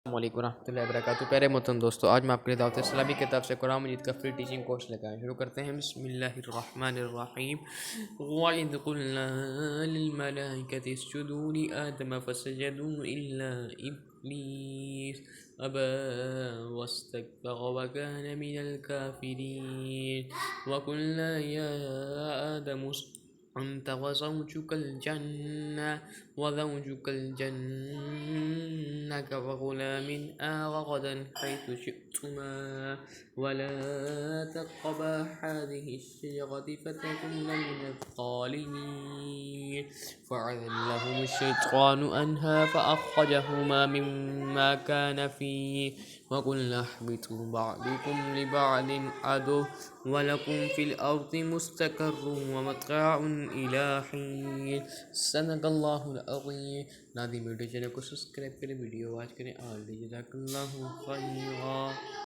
अस्सलामुअलैकुम रहमतुल्लाहि व बरकातुहू। प्यारे मोहतरम दोस्तों, आज मैं आपके लिए दावत इस्लामी की तरफ से कुरान मजीद का फ्री टीचिंग कोर्स लेकर आया। शुरू करते हैं। बिस्मिल्लाहिर्रहमानिर्रहीम। वइज़ क़ुल्ना लिल मलाइकति इसजुदू लि आदम फसजदू इल्ला इब्लीस अबा वस्तकबरा व कान मिनल काफिरीन। वक़ुल्ना या आदम أنت وزوجك الجنة وكلا منها رغدا حيث شئتما ولا تقربا هذه الشجرة فتكونا من الظالمين. فأزلهم الشيطان عنها فأخرجهما مما كان فيه وقلنا اهبطوا بعضكم لبعض عدو ولكم في الأرض مستقر ومتاع إلى حين। सदक़ल्लाहुल अज़ीम। नाज़रीन, वीडियो चैनल को सब्सक्राइब करें, वीडियो वॉच करें और जज़ाकल्लाहु खैरा।